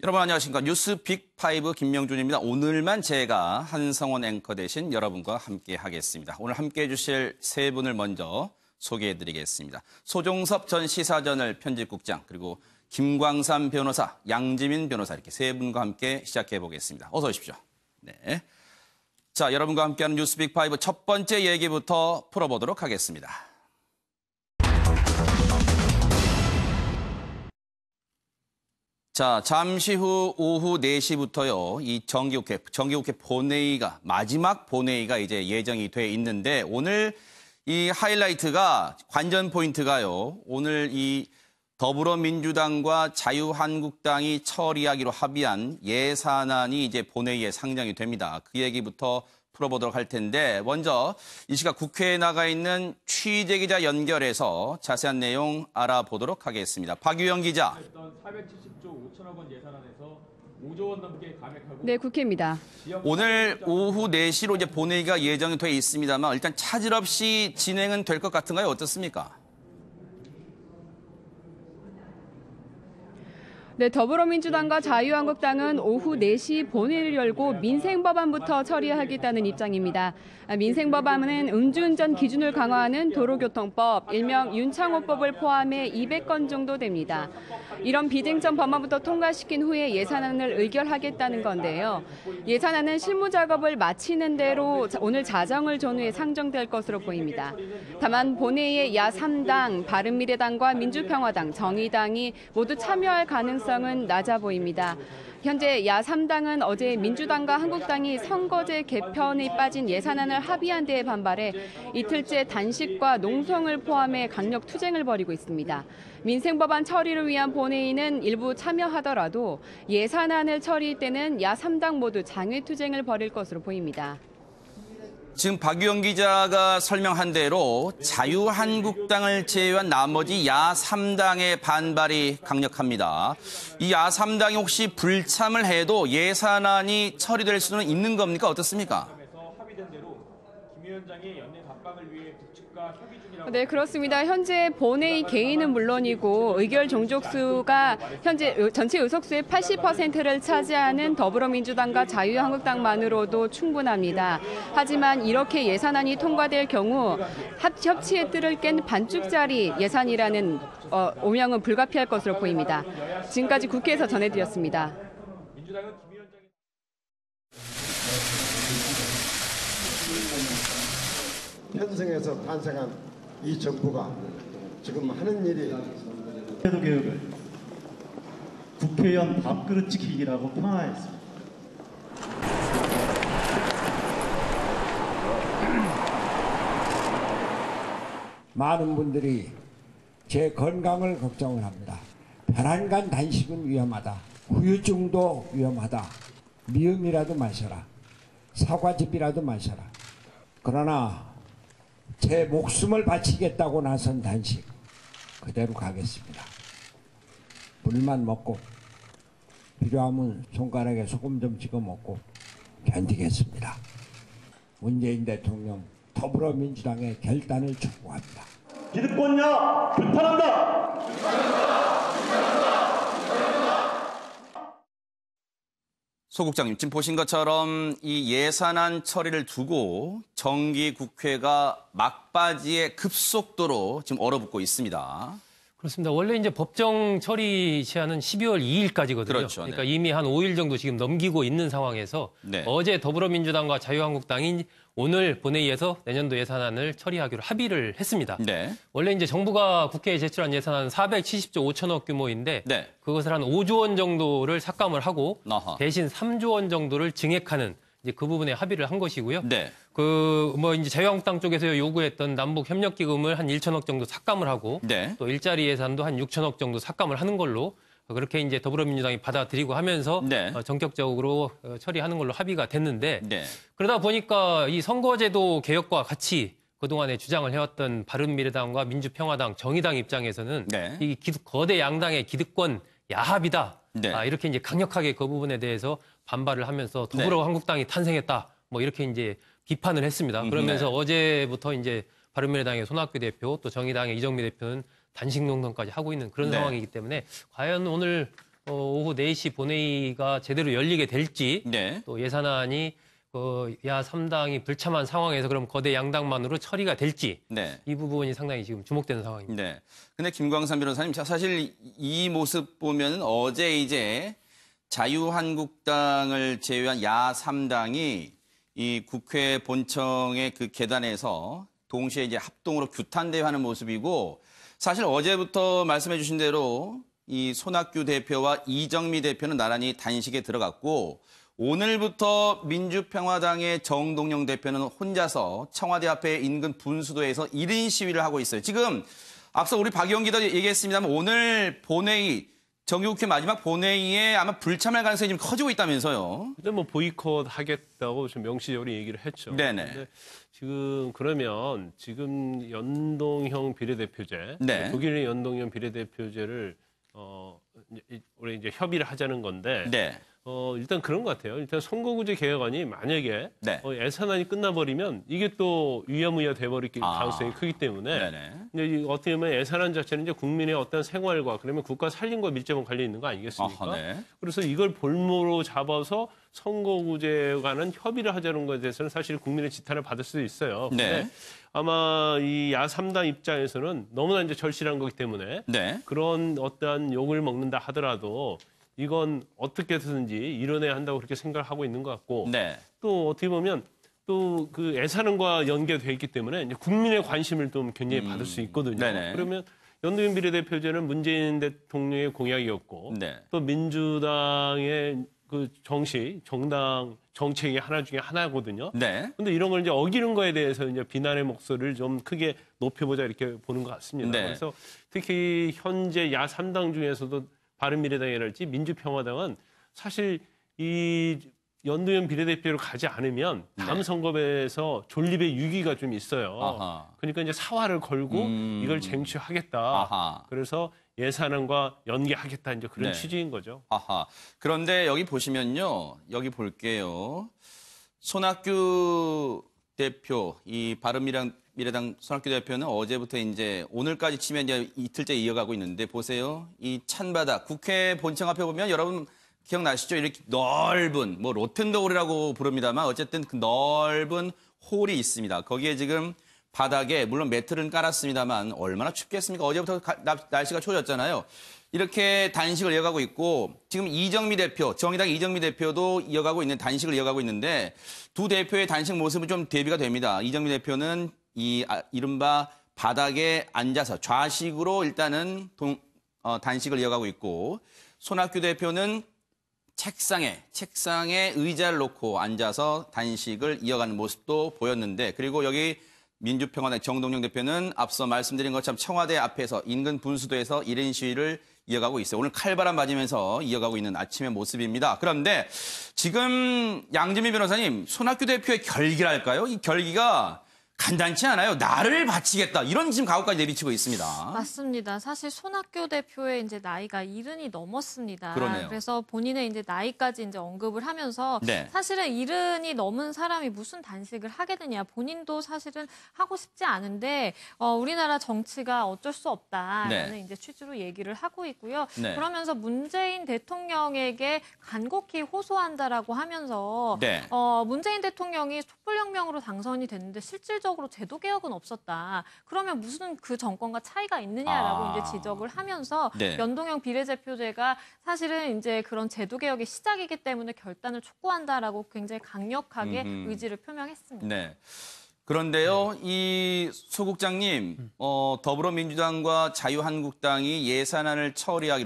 여러분 안녕하십니까. 뉴스 빅5 김명준입니다. 오늘만 제가 한성원 앵커 대신 여러분과 함께 하겠습니다. 오늘 함께 해주실 세 분을 먼저 소개해드리겠습니다. 소종섭 전 시사저널 편집국장, 그리고 김광삼 변호사, 양지민 변호사, 이렇게 세 분과 함께 시작해보겠습니다. 어서 오십시오. 네. 자, 여러분과 함께하는 뉴스 빅5 첫 번째 얘기부터 풀어보도록 하겠습니다. 자, 잠시 후 오후 4시부터요, 이 정기국회 본회의가, 마지막 본회의가 이제 예정이 돼 있는데, 오늘 이 하이라이트가, 관전 포인트가요, 오늘 이 더불어민주당과 자유한국당이 처리하기로 합의한 예산안이 이제 본회의에 상정이 됩니다. 그 얘기부터 풀어보도록 할 텐데, 먼저 이 시각 국회에 나가 있는 취재 기자 연결해서 자세한 내용 알아보도록 하겠습니다. 박유영 기자. 470조 5천억 원 예산안에서 5조 원 넘게 감액하고. 네, 국회입니다. 오늘 오후 4시로 이제 본회의가 예정이 돼 있습니다만 일단 차질 없이 진행은 될 것 같은가요? 어떻습니까? 네, 더불어민주당과 자유한국당은 오후 4시 본회의를 열고 민생법안부터 처리하겠다는 입장입니다. 민생법안은 음주운전 기준을 강화하는 도로교통법, 일명 윤창호법을 포함해 200건 정도 됩니다. 이런 비쟁점 법안부터 통과시킨 후에 예산안을 의결하겠다는 건데요. 예산안은 실무 작업을 마치는 대로 오늘 자정을 전후에 상정될 것으로 보입니다. 다만 본회의에 야 3당, 바른미래당과 민주평화당, 정의당이 모두 참여할 가능성은 낮아 보입니다. 현재 야 3당은 어제 민주당과 한국당이 선거제 개편에 빠진 예산안을 합의한 데에 반발해 이틀째 단식과 농성을 포함해 강력 투쟁을 벌이고 있습니다. 민생법안 처리를 위한 본회의는 일부 참여하더라도 예산안을 처리할 때는 야 3당 모두 장외투쟁을 벌일 것으로 보입니다. 지금 박유영 기자가 설명한 대로 자유한국당을 제외한 나머지 야 3당의 반발이 강력합니다. 이 야 3당이 혹시 불참을 해도 예산안이 처리될 수는 있는 겁니까? 어떻습니까? 합의된 대로 김 위원장이 연내 답방을 위해 북측과 협의 중이라고. 네, 그렇습니다. 현재 본회의 개의는 물론이고 의결 종족수가 현재 전체 의석수의 80%를 차지하는 더불어민주당과 자유한국당만으로도 충분합니다. 하지만 이렇게 예산안이 통과될 경우 협치의 뜰을 깬 반쪽짜리 예산이라는 오명은 불가피할 것으로 보입니다. 지금까지 국회에서 전해드렸습니다. 민주당은 김 위원장이 편성에서 탄생한 이 정부가 지금 하는 일이 제도 개혁을 국회의원 밥그릇 지키기라고 평화했습니다. 많은 분들이 제 건강을 걱정을 합니다. 편안간 단식은 위험하다. 후유증도 위험하다. 미음이라도 마셔라. 사과즙이라도 마셔라. 그러나 제 목숨을 바치겠다고 나선 단식 그대로 가겠습니다. 물만 먹고 필요하면 손가락에 소금 좀 찍어 먹고 견디겠습니다. 문재인 대통령 더불어민주당의 결단을 촉구합니다. 기득권야 불탄한다. 소국장님, 지금 보신 것처럼 이 예산안 처리를 두고 정기국회가 막바지의 급속도로 지금 얼어붙고 있습니다. 그렇습니다. 원래 이제 법정 처리 시한은 12월 2일까지거든요. 그렇죠. 그러니까 네. 이미 한 5일 정도 지금 넘기고 있는 상황에서 네. 어제 더불어민주당과 자유한국당이 오늘 본회의에서 내년도 예산안을 처리하기로 합의를 했습니다. 네. 원래 이제 정부가 국회에 제출한 예산안은 470조 5천억 규모인데 네. 그것을 한 5조 원 정도를 삭감을 하고 아하. 대신 3조 원 정도를 증액하는 이제 그 부분에 합의를 한 것이고요. 네. 이제 자유한국당 쪽에서 요구했던 남북 협력 기금을 한 1천억 정도 삭감을 하고 네. 또 일자리 예산도 한 6천억 정도 삭감을 하는 걸로 그렇게 이제 더불어민주당이 받아들이고 하면서 네. 전격적으로 처리하는 걸로 합의가 됐는데 네. 그러다 보니까 이 선거제도 개혁과 같이 그동안에 주장을 해왔던 바른미래당과 민주평화당, 정의당 입장에서는 네. 이 거대 양당의 기득권 야합이다. 네. 이렇게 이제 강력하게 그 부분에 대해서 반발을 하면서 더불어한국당이 탄생했다. 뭐 이렇게 이제 비판을 했습니다. 그러면서 네. 어제부터 이제 바른미래당의 손학규 대표 또 정의당의 이정미 대표는 단식 농성까지 하고 있는 그런 네. 상황이기 때문에 과연 오늘 오후 4시 본회의가 제대로 열리게 될지 네. 또 예산안이 야 3당이 불참한 상황에서 그럼 거대 양당만으로 처리가 될지 네. 이 부분이 상당히 지금 주목되는 상황입니다. 네. 근데 김광삼 변호사님, 사실 이 모습 보면 어제 이제 자유한국당을 제외한 야 3당이 이 국회 본청의 그 계단에서 동시에 이제 합동으로 규탄대회하는 모습이고, 사실 어제부터 말씀해 주신 대로 이 손학규 대표와 이정미 대표는 나란히 단식에 들어갔고, 오늘부터 민주평화당의 정동영 대표는 혼자서 청와대 앞에 인근 분수도에서 1인 시위를 하고 있어요. 지금 앞서 우리 박의원 기자 얘기했습니다만 오늘 본회의, 정기국회 마지막 본회의에 아마 불참할 가능성이 좀 커지고 있다면서요. 근데 뭐 보이콧 하겠다고 좀 명시적으로 얘기를 했죠. 네네. 근데 지금 그러면 지금 연동형 비례대표제, 네. 독일의 연동형 비례대표제를 우리 이제 협의를 하자는 건데. 네. 일단 그런 것 같아요. 일단 선거구제 개혁안이 만약에 네. 예산안이 끝나버리면 이게 또 위야무야 돼버릴 가능성이 크기 때문에 네네. 근데 어떻게 보면 예산안 자체는 이제 국민의 어떤 생활과 그러면 국가 살림과 밀접한 관련이 있는 거 아니겠습니까? 아하, 네. 그래서 이걸 볼모로 잡아서 선거구제에 관한 협의를 하자는 것에 대해서는 사실 국민의 지탄을 받을 수도 있어요. 네. 근데 아마 이 야3당 입장에서는 너무나 이제 절실한 거기 때문에 네. 그런 어떠한 욕을 먹는다 하더라도 이건 어떻게 해서든지 이뤄내야 한다고 그렇게 생각을 하고 있는 것 같고 네. 또 어떻게 보면 또 그 예산안과 연계되어 있기 때문에 이제 국민의 관심을 좀 굉장히 받을 수 있거든요. 네네. 그러면 연동형 비례대표제는 문재인 대통령의 공약이었고 네. 또 민주당의 그 정당 정책의 하나 중에 하나거든요. 네. 근데 이런 걸 이제 어기는 거에 대해서 이제 비난의 목소리를 좀 크게 높여보자 이렇게 보는 것 같습니다. 네. 그래서 특히 현재 야 3당 중에서도 바른미래당이랄지 민주평화당은 사실 이 연동형 비례대표로 가지 않으면 다음 네. 선거에서 존립의 위기가 좀 있어요. 아하. 그러니까 이제 사활을 걸고 이걸 쟁취하겠다. 아하. 그래서 예산안과 연계하겠다 이제 그런 네. 취지인 거죠. 아하. 그런데 여기 보시면요. 여기 볼게요. 손학규 대표, 이 바른미래당 손학규 대표는 어제부터 이제 오늘까지 치면 이제 이틀째 이어가고 있는데 보세요. 이 찬바닥, 국회 본청 앞에 보면 여러분 기억나시죠? 이렇게 넓은, 뭐 로텐더홀이라고 부릅니다만 어쨌든 그 넓은 홀이 있습니다. 거기에 지금 바닥에 물론 매트를 깔았습니다만 얼마나 춥겠습니까? 어제부터 날씨가 추워졌잖아요. 이렇게 단식을 이어가고 있고 지금 이정미 대표, 정의당 이정미 대표도 이어가고 있는 단식을 이어가고 있는데 두 대표의 단식 모습은 좀 대비가 됩니다. 이정미 대표는 이른바 바닥에 앉아서 좌식으로 일단은 단식을 이어가고 있고 손학규 대표는 책상에 의자를 놓고 앉아서 단식을 이어가는 모습도 보였는데 그리고 여기 민주평화당 정동영 대표는 앞서 말씀드린 것처럼 청와대 앞에서 인근 분수도에서 1인 시위를 이어가고 있어요. 오늘 칼바람 맞으면서 이어가고 있는 아침의 모습입니다. 그런데 지금 양지미 변호사님, 손학규 대표의 결기랄까요? 이 결기가 간단치 않아요. 나를 바치겠다. 이런 지금 각오까지 내비치고 있습니다. 맞습니다. 사실 손학규 대표의 이제 나이가 70이 넘었습니다. 그러네요. 그래서 본인의 이제 나이까지 이제 언급을 하면서 네. 사실은 70이 넘은 사람이 무슨 단식을 하게 되냐. 본인도 사실은 하고 싶지 않은데 우리나라 정치가 어쩔 수 없다라는 네. 이제 취지로 얘기를 하고 있고요. 네. 그러면서 문재인 대통령에게 간곡히 호소한다라고 하면서 네. 문재인 대통령이 촛불혁명으로 당선이 됐는데 실질적으로 제도 개혁은 없었다. 그러면 무슨 그 정권과 차이가 있느냐라고 이제 지적을 하면서 네. 연동형 비례대표제가 사실은 이제 그런 제도 개혁의 시작이기 때문에 결단을 촉구한다라고 굉장히 강력하게 의지를 표명했습니다. 네. 그런데요, 이 소국장님, 더불어민주당과 자유한국당이 예산안을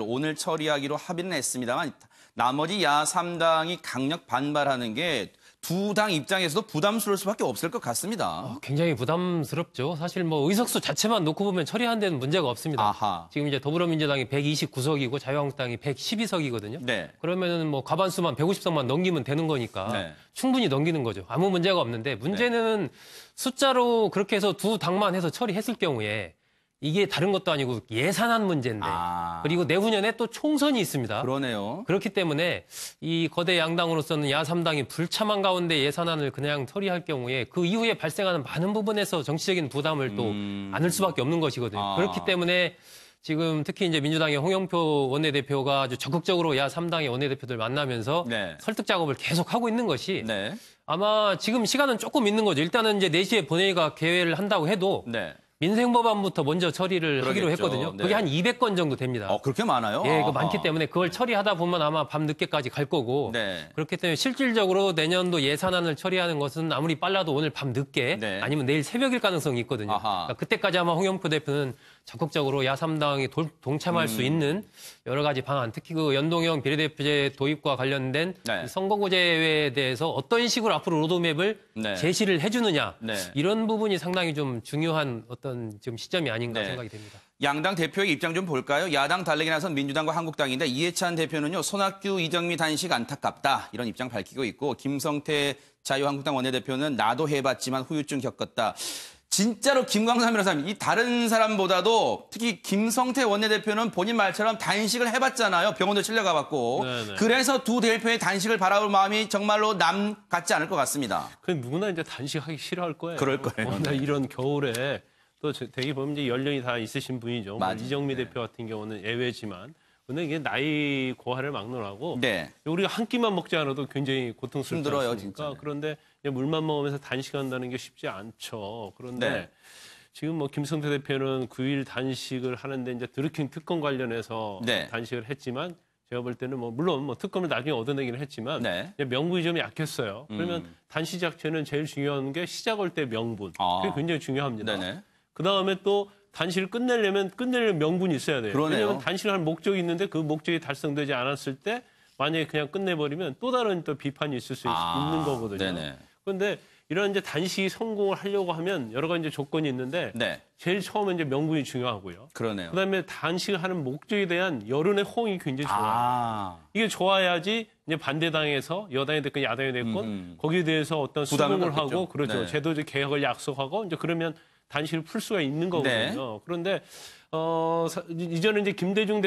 오늘 처리하기로 합의는 했습니다만 나머지 야 3당이 강력 반발하는 게 두 당 입장에서도 부담스러울 수밖에 없을 것 같습니다. 굉장히 부담스럽죠. 사실 뭐 의석수 자체만 놓고 보면 처리하는 데는 문제가 없습니다. 아하. 지금 이제 더불어민주당이 129석이고 자유한국당이 112석이거든요. 네. 그러면은 뭐 과반수만 150석만 넘기면 되는 거니까 네. 충분히 넘기는 거죠. 아무 문제가 없는데 문제는 숫자로 그렇게 해서 두 당만 해서 처리했을 경우에 이게 다른 것도 아니고 예산안 문제인데 그리고 내후년에 또 총선이 있습니다. 그러네요. 그렇기 때문에 이 거대 양당으로서는 야3당이 불참한 가운데 예산안을 그냥 처리할 경우에 그 이후에 발생하는 많은 부분에서 정치적인 부담을 또 안을 수밖에 없는 것이거든요. 그렇기 때문에 지금 특히 이제 민주당의 홍영표 원내대표가 아주 적극적으로 야3당의 원내대표들 만나면서 네. 설득 작업을 계속 하고 있는 것이 네. 아마 지금 시간은 조금 있는 거죠. 일단은 이제 4시에 본회의가 개회를 한다고 해도 네. 민생법안부터 먼저 처리를 하기로 그러겠죠. 했거든요. 네. 그게 한 200건 정도 됩니다. 그렇게 많아요? 예, 그 아하. 많기 때문에 그걸 처리하다 보면 아마 밤 늦게까지 갈 거고 네. 그렇기 때문에 실질적으로 내년도 예산안을 처리하는 것은 아무리 빨라도 오늘 밤 늦게 네. 아니면 내일 새벽일 가능성이 있거든요. 그러니까 그때까지 아마 홍영표 대표는 적극적으로 야3당이 동참할 수 있는 여러 가지 방안, 특히 그 연동형 비례대표제 도입과 관련된 네. 선거구제에 대해서 어떤 식으로 앞으로 로드맵을 네. 제시를 해주느냐 네. 이런 부분이 상당히 좀 중요한 어떤 지금 시점이 아닌가 네. 생각이 됩니다. 양당 대표의 입장 좀 볼까요? 야당 달래기 나선 민주당과 한국당인데 이해찬 대표는요. 손학규, 이정미 단식 안타깝다 이런 입장 밝히고 있고 김성태 자유한국당 원내대표는 나도 해봤지만 후유증 겪었다. 진짜로 김광삼이라는 사람, 이 다른 사람보다도 특히 김성태 원내대표는 본인 말처럼 단식을 해봤잖아요. 병원도 실려가봤고. 네네. 그래서 두 대표의 단식을 바라볼 마음이 정말로 남 같지 않을 것 같습니다. 그 누구나 이제 단식하기 싫어할 거예요. 그럴 거예요. 워낙 이런 겨울에 또 대개 보면 이제 연령이 다 있으신 분이죠. 뭐 맞아요. 이정미 네. 대표 같은 경우는 예외지만. 근데 이게 나이 고하를 막론하고 네. 우리가 한 끼만 먹지 않아도 굉장히 고통스럽지 힘들어요, 않습니까? 진짜. 그런데 이제 물만 먹으면서 단식한다는 게 쉽지 않죠. 그런데 네. 지금 뭐 김성태 대표는 9일 단식을 하는데 이제 드루킹 특검 관련해서 네. 단식을 했지만 제가 볼 때는 뭐 물론 뭐 특검을 나중에 얻어내기는 했지만 네. 명분이 좀 약했어요. 그러면 단식 자체는 제일 중요한 게 시작할 때 명분. 그게 굉장히 중요합니다. 네네. 그다음에 또 단식을 끝내려면 명분이 있어야 돼요. 그러네요. 왜냐하면 단식을 할 목적이 있는데 그 목적이 달성되지 않았을 때 만약에 그냥 끝내버리면 또 다른 또 비판이 있을 수 있는 거거든요. 네네. 그런데 이런 이제 단식이 성공을 하려고 하면 여러 가지 이제 조건이 있는데 네. 제일 처음에 이제 명분이 중요하고요. 그러네요. 그다음에 단식을 하는 목적에 대한 여론의 호응이 굉장히 좋아요. 이게 좋아야지 이제 반대당에서 여당이 됐건 야당이 됐건 거기에 대해서 어떤 수긍을 하고 그렇죠. 네. 제도적 개혁을 약속하고 이제 그러면 단식을 풀 수가 있는 거거든요. 네. 그런데 이전에 이제 김대중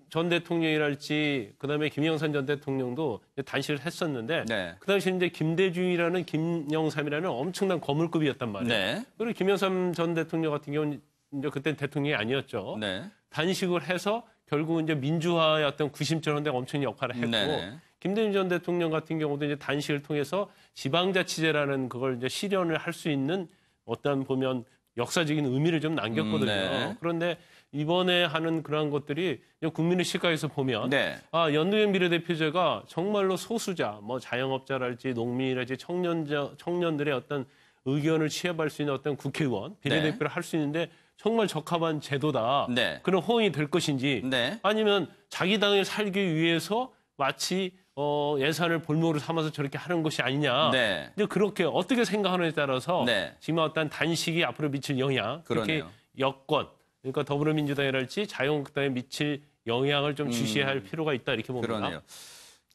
전 대통령이랄지 그다음에 김영삼 전 대통령도 단식을 했었는데 네. 그 당시 이제 김대중이라는 김영삼이라는 엄청난 거물급이었단 말이에요. 네. 그리고 김영삼 전 대통령 같은 경우는 이제 그때 대통령이 아니었죠. 네. 단식을 해서 결국 이제 민주화의 어떤 구심점인 데 엄청난 역할을 했고 네네. 김대중 전 대통령 같은 경우도 이제 단식을 통해서 지방자치제라는 그걸 이제 실현을 할 수 있는 어떤 보면 역사적인 의미를 좀 남겼거든요. 네. 그런데 이번에 하는 그러한 것들이 국민의 시각에서 보면 네. 연동형 비례대표제가 정말로 소수자, 뭐 자영업자랄지 농민이랄지 청년들의 어떤 의견을 취합할 수 있는 어떤 국회의원, 비례대표를 할 수 있는데 정말 적합한 제도다. 네. 그런 호응이 될 것인지 네. 아니면 자기 당을 살기 위해서 마치 예산을 볼모로 삼아서 저렇게 하는 것이 아니냐. 네. 이제 그렇게 어떻게 생각하느냐에 따라서 네. 지금 어떤 단식이 앞으로 미칠 영향, 그렇게 그러네요. 여권, 그러니까 더불어민주당이랄지 자유한국당에 미칠 영향을 좀 주시해야 할 필요가 있다 이렇게 봅니다. 그러네요.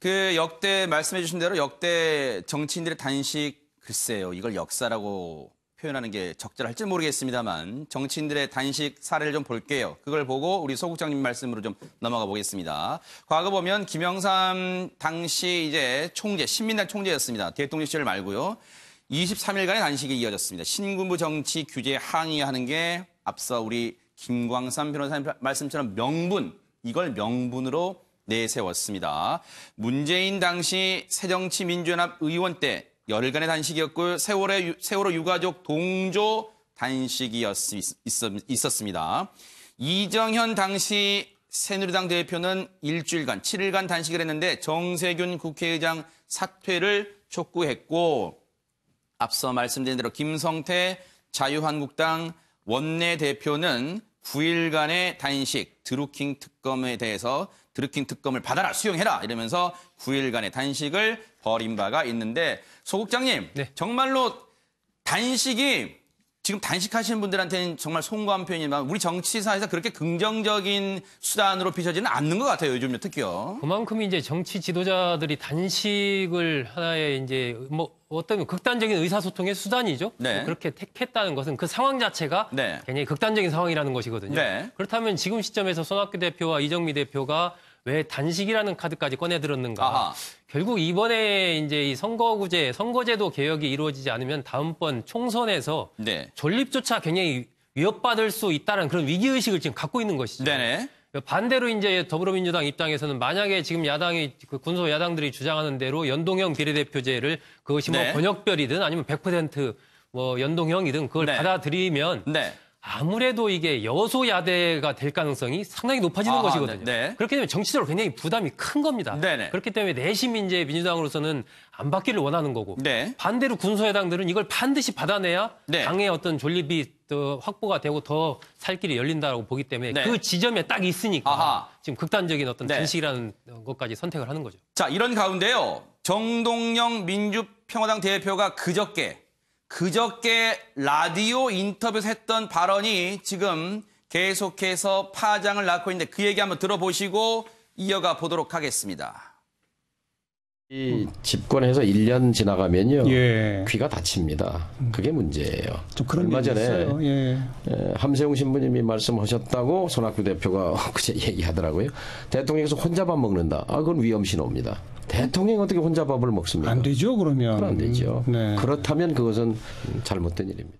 그 역대 말씀해 주신 대로 역대 정치인들의 단식 글쎄요. 이걸 역사라고 표현하는 게 적절할지 모르겠습니다만 정치인들의 단식 사례를 좀 볼게요. 그걸 보고 우리 소 국장님 말씀으로 좀 넘어가 보겠습니다. 과거 보면 김영삼 당시 이제 총재, 신민당 총재였습니다. 대통령 시절 말고요. 23일간의 단식이 이어졌습니다. 신군부 정치 규제에 항의하는 게 앞서 우리 김광삼 변호사님 말씀처럼 명분, 이걸 명분으로 내세웠습니다. 문재인 당시 새정치민주연합 의원 때 열흘간의 단식이었고 세월호 유가족 동조 단식이 있었습니다. 이정현 당시 새누리당 대표는 일주일간, 7일간 단식을 했는데 정세균 국회의장 사퇴를 촉구했고 앞서 말씀드린 대로 김성태 자유한국당 원내대표는 9일간의 단식, 드루킹 특검을 받아라, 수용해라 이러면서 9일간의 단식을 벌인 바가 있는데 소 국장님, 네. 정말로 단식이 지금 단식하시는 분들한테는 정말 송구한 표현이지만 우리 정치사에서 그렇게 긍정적인 수단으로 비춰지는 않는 것 같아요, 요즘요, 특히요. 그만큼 이제 정치 지도자들이 단식을 하나의 이제 뭐 어떤 극단적인 의사소통의 수단이죠. 네. 그렇게 택했다는 것은 그 상황 자체가 네. 굉장히 극단적인 상황이라는 것이거든요. 네. 그렇다면 지금 시점에서 손학규 대표와 이정미 대표가 왜 단식이라는 카드까지 꺼내들었는가? 아하. 결국 이번에 이제 이 선거제도 개혁이 이루어지지 않으면 다음번 총선에서 네. 존립조차 굉장히 위협받을 수 있다는 그런 위기의식을 지금 갖고 있는 것이죠. 네네. 반대로 이제 더불어민주당 입장에서는 만약에 지금 야당이 그 군소 야당들이 주장하는 대로 연동형 비례대표제를 그것이 뭐 네. 번역별이든 아니면 100% 뭐 연동형이든 그걸 네. 받아들이면 네. 아무래도 이게 여소야대가 될 가능성이 상당히 높아지는 아하, 것이거든요. 네. 그렇게 되면 정치적으로 굉장히 부담이 큰 겁니다. 네네. 그렇기 때문에 내심 이제 민주당으로서는 안 받기를 원하는 거고 네. 반대로 군소야당들은 이걸 반드시 받아내야 네. 당의 어떤 존립이 더 확보가 되고 더 살 길이 열린다고 보기 때문에 네. 그 지점에 딱 있으니까 아하. 지금 극단적인 어떤 네. 진식이라는 것까지 선택을 하는 거죠. 자, 이런 가운데요. 정동영 민주평화당 대표가 그저께 라디오 인터뷰에서 했던 발언이 지금 계속해서 파장을 낳고 있는데 그 얘기 한번 들어보시고 이어가 보도록 하겠습니다. 이 집권해서 1년 지나가면요. 예. 귀가 다칩니다. 그게 문제예요. 좀 그런 얼마 일이 전에 있어요. 예. 함세웅 신부님이 말씀하셨다고 손학규 대표가 그제 얘기하더라고요. 대통령께서 혼자 밥 먹는다. 그건 위험신호입니다. 대통령이 어떻게 혼자 밥을 먹습니까? 안 되죠, 그러면. 그건 안 되죠. 네. 그렇다면 그것은 잘못된 일입니다.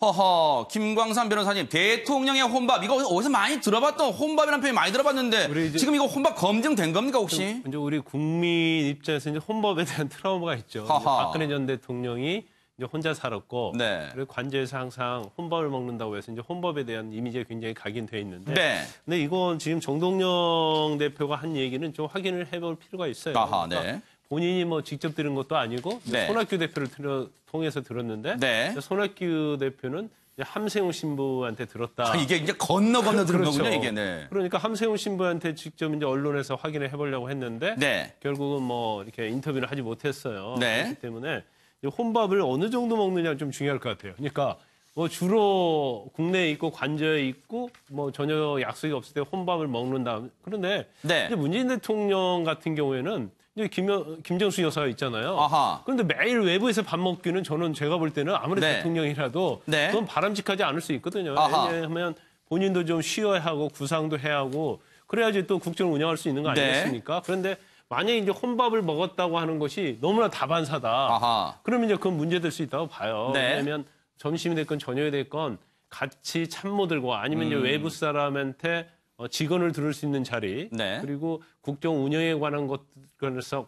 허허, 김광삼 변호사님, 대통령의 혼밥, 이거 어디서 많이 들어봤던 혼밥이라는 표현 많이 들어봤는데 지금 이거 혼밥 검증된 겁니까 혹시? 이제 우리 국민 입장에서 이제 혼밥에 대한 트라우마가 있죠. 이제 박근혜 전 대통령이 이제 혼자 살았고, 네. 그리고 관저에서 항상 혼밥을 먹는다고 해서 이제 혼밥에 대한 이미지가 굉장히 각인돼 있는데, 네. 근데 이건 지금 정동영 대표가 한 얘기는 좀 확인을 해볼 필요가 있어요. 아하, 그러니까 네. 본인이 뭐 직접 들은 것도 아니고 네. 손학규 대표를 통해서 들었는데, 네. 손학규 대표는 이제 함세웅 신부한테 들었다. 이게 이제 건너 들은 그렇죠. 거군요, 이게. 네. 그러니까 함세웅 신부한테 직접 이제 언론에서 확인을 해보려고 했는데 네. 결국은 뭐 이렇게 인터뷰를 하지 못했어요. 네. 그렇기 때문에 이 혼밥을 어느 정도 먹느냐 좀 중요할 것 같아요. 그러니까 뭐 주로 국내에 있고 관저에 있고 뭐 전혀 약속이 없을 때 혼밥을 먹는다. 그런데 네. 이제 문재인 대통령 같은 경우에는 이제 김정수 여사가 있잖아요. 아하. 그런데 매일 외부에서 밥 먹기는 저는 제가 볼 때는 아무리 네. 대통령이라도 네. 그건 바람직하지 않을 수 있거든요. 아하. 왜냐하면 본인도 좀 쉬어야 하고 구상도 해야 하고 그래야지 또 국정을 운영할 수 있는 거 네. 아니겠습니까? 그런데 만약에 이제 혼밥을 먹었다고 하는 것이 너무나 다반사다. 아하. 그러면 이제 그건 문제될 수 있다고 봐요. 네. 왜냐하면 점심이 됐건 저녁이 됐건 같이 참모들과 아니면 이제 외부 사람한테 직언을 들을 수 있는 자리, 네. 그리고 국정 운영에 관한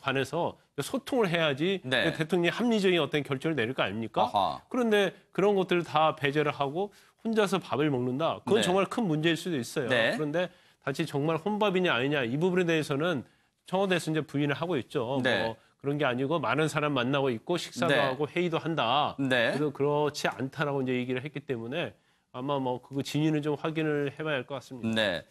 관해서 소통을 해야지 네. 대통령이 합리적인 어떤 결정을 내릴 거 아닙니까? 아하. 그런데 그런 것들을 다 배제를 하고 혼자서 밥을 먹는다. 그건 네. 정말 큰 문제일 수도 있어요. 네. 그런데 다시 정말 혼밥이냐 아니냐 이 부분에 대해서는 청와대에서 이제 부인을 하고 있죠. 네. 뭐 그런 게 아니고 많은 사람 만나고 있고 식사도 네. 하고 회의도 한다. 네. 그래서 그렇지 않다라고 이제 얘기를 했기 때문에 아마 뭐 그거 진위는 좀 확인을 해봐야 할 것 같습니다. 네.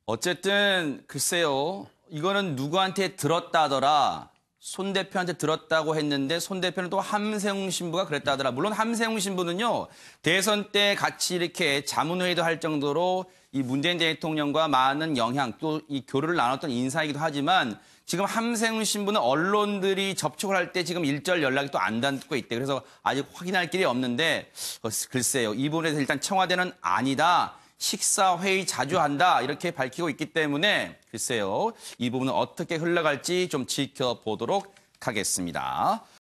어쨌든 글쎄요. 이거는 누구한테 들었다더라. 손 대표한테 들었다고 했는데 손 대표는 또 함세웅 신부가 그랬다더라. 물론 함세웅 신부는요. 대선 때 같이 이렇게 자문회의도 할 정도로 이 문재인 대통령과 많은 영향 또 이 교류를 나눴던 인사이기도 하지만 지금 함세웅 신부는 언론들이 접촉을 할 때 지금 일절 연락이 또 안 닿고 있대. 그래서 아직 확인할 길이 없는데 글쎄요. 이 부분에서 일단 청와대는 아니다. 식사, 회의 자주 한다. 이렇게 밝히고 있기 때문에 글쎄요. 이 부분은 어떻게 흘러갈지 좀 지켜보도록 하겠습니다.